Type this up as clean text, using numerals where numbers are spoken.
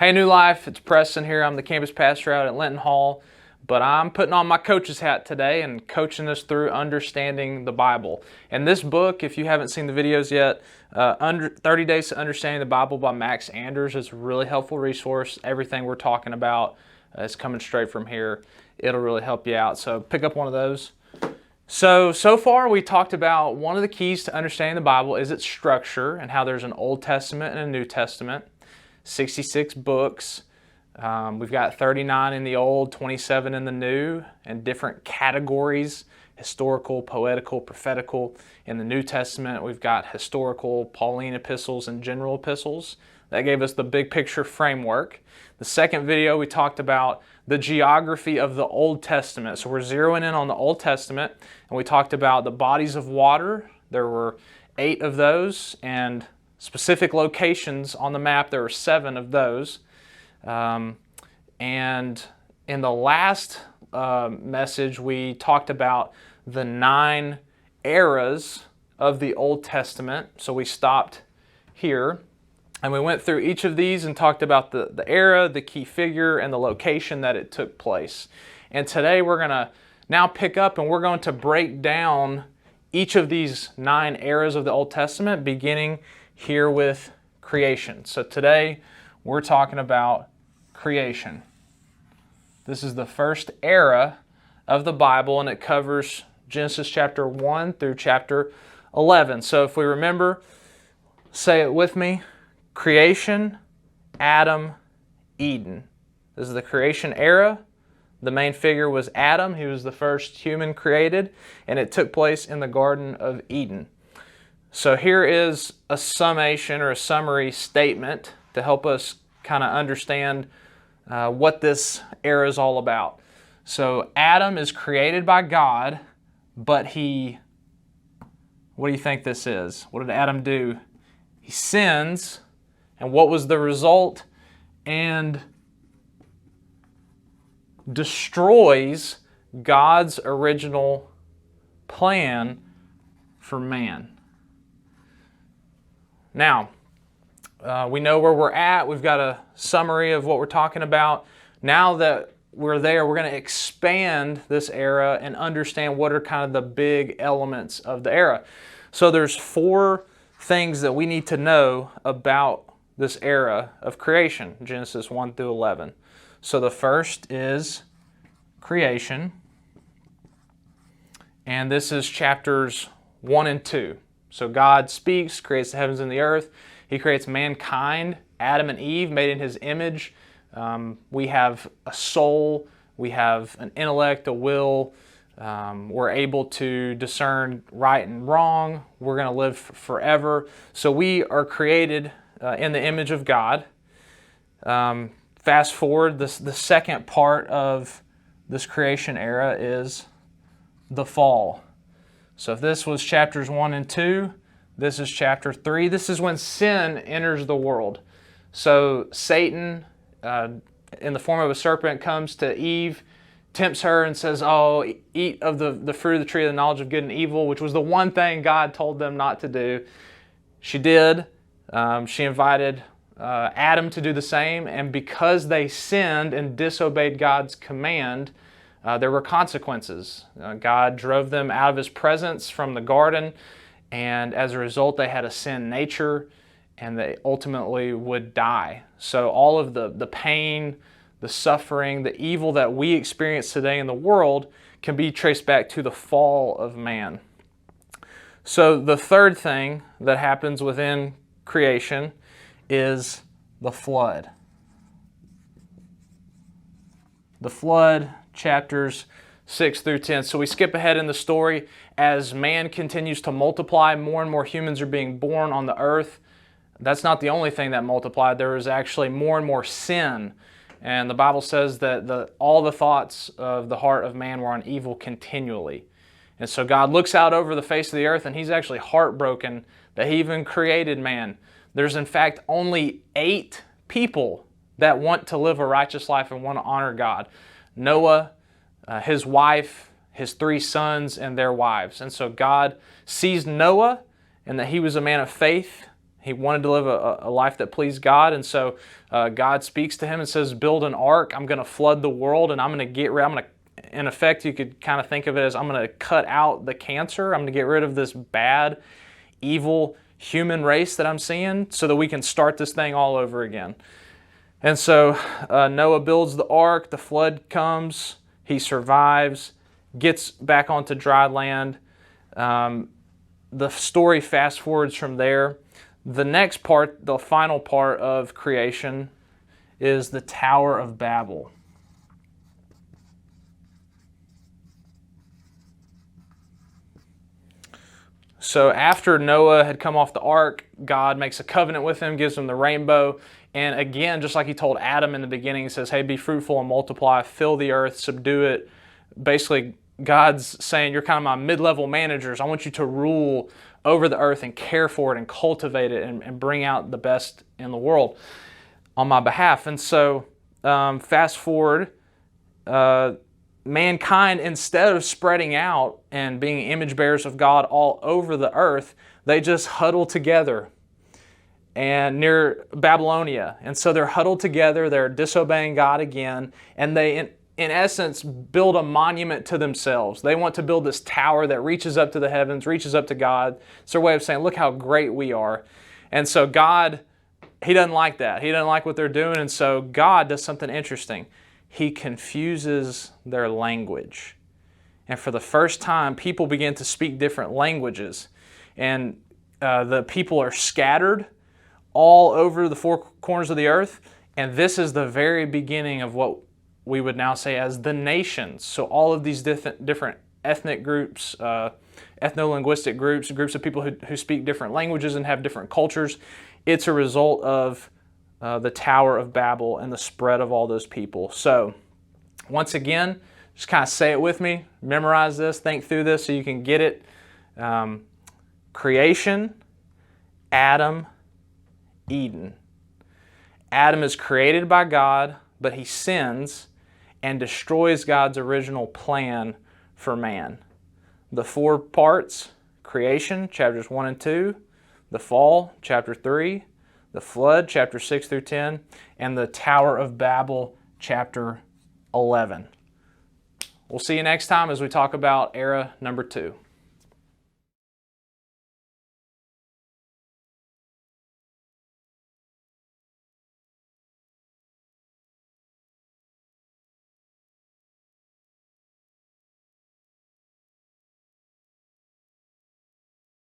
Hey New Life, it's Preston here. I'm the campus pastor out at Linton Hall, but I'm putting on my coach's hat today and coaching us through understanding the Bible. And this book, if you haven't seen the videos yet, 30 Days to Understanding the Bible by Max Anders is a really helpful resource. Everything we're talking about is coming straight from here. It'll really help you out. So pick up one of those. So far we talked about one of the keys to understanding the Bible is its structure and how there's an Old Testament and a New Testament. 66 books. We've got 39 in the Old, 27 in the New, and different categories: historical, poetical, prophetical. In the New Testament, we've got historical, Pauline epistles, and general epistles. That gave us the big picture framework. The second video, we talked about the geography of the Old Testament. So we're zeroing in on the Old Testament, and we talked about the bodies of water. There were 8 of those, and specific locations on the map, there were 7 of those. And in the last message, we talked about the 9 eras of the Old Testament. So we stopped here, and we went through each of these and talked about the era, the key figure, and the location that it took place. And today we're going to now pick up and we're going to break down each of these 9 eras of the Old Testament, beginning here with creation. So today we're talking about creation. This is the first era of the Bible, and it covers Genesis chapter 1 through chapter 11. So if we remember, say it with me: creation, Adam, Eden. This is the creation era. The main figure was Adam. He was the first human created, and it took place in the Garden of Eden. So here is a summation or a summary statement to help us kind of understand what this era is all about. So Adam is created by God, but what do you think this is? What did Adam do? He sins, and what was the result? And destroys God's original plan for man. Now, we know where we're at. We've got a summary of what we're talking about. Now that we're there, we're going to expand this era and understand what are kind of the big elements of the era. So there's 4 things that we need to know about this era of creation, Genesis 1 through 11. So the first is creation, and this is chapters 1 and 2. So God speaks, creates the heavens and the earth. He creates mankind, Adam and Eve, made in His image. We have a soul, we have an intellect, a will. We're able to discern right and wrong. We're going to live forever. So we are created in the image of God. Fast forward, the second part of this creation era is the fall. So if this was chapters 1 and 2, this is chapter 3. This is when sin enters the world. So Satan, in the form of a serpent, comes to Eve, tempts her and says, "Oh, eat of the fruit of the tree of the knowledge of good and evil," which was the one thing God told them not to do. She did. She invited Adam to do the same, and because they sinned and disobeyed God's command, there were consequences. God drove them out of His presence from the garden, and as a result they had a sin nature, and they ultimately would die. So all of the pain, the suffering, the evil that we experience today in the world can be traced back to the fall of man. So the third thing that happens within creation is the flood. The flood, chapters 6 through 10. So we skip ahead in the story. As man continues to multiply, more and more humans are being born on the earth. That's not the only thing that multiplied. There was actually more and more sin. And the Bible says that all the thoughts of the heart of man were on evil continually. And so God looks out over the face of the earth, and He's actually heartbroken that He even created man. There's in fact only 8 people that want to live a righteous life and want to honor God. Noah, his wife, his 3 sons, and their wives. And so God sees Noah and that he was a man of faith He wanted to live a life that pleased God, and so God speaks to him and says, build an ark. I'm going to flood the world, and I'm going to in effect, you could kind of think of it as I'm going to cut out the cancer. I'm going to get rid of this bad, evil human race that I'm seeing so that we can start this thing all over again. And so Noah builds the ark, the flood comes, he survives, gets back onto dry land. The story fast forwards from there. The next part, the final part of creation, is the Tower of Babel. So after Noah had come off the ark, God makes a covenant with him, gives him the rainbow. And again, just like he told Adam in the beginning, he says, hey, be fruitful and multiply, fill the earth, subdue it. Basically, God's saying, you're kind of my mid-level managers. I want you to rule over the earth and care for it and cultivate it and bring out the best in the world on my behalf. And so fast forward, mankind, instead of spreading out and being image bearers of God all over the earth, they just huddle together and near Babylonia. And so they're huddled together, they're disobeying God again, and they, in essence, build a monument to themselves. They want to build this tower that reaches up to the heavens, reaches up to God. It's their way of saying, look how great we are. And so God, He doesn't like that. He doesn't like what they're doing, and so God does something interesting. He confuses their language. And for the first time, people begin to speak different languages. And the people are scattered all over the four corners of the earth. And this is the very beginning of what we would now say as the nations. So all of these different ethnic groups, ethno-linguistic groups of people who speak different languages and have different cultures, it's a result of the Tower of Babel and the spread of all those people. So once again, just kind of say it with me, memorize this, think through this so you can get it. Creation, Adam, Eden. Adam is created by God, but he sins and destroys God's original plan for man. The four parts: creation, chapters 1 and 2, the fall, chapter 3, the flood, chapter 6 through 10, and the Tower of Babel, chapter 11. We'll see you next time as we talk about era number 2.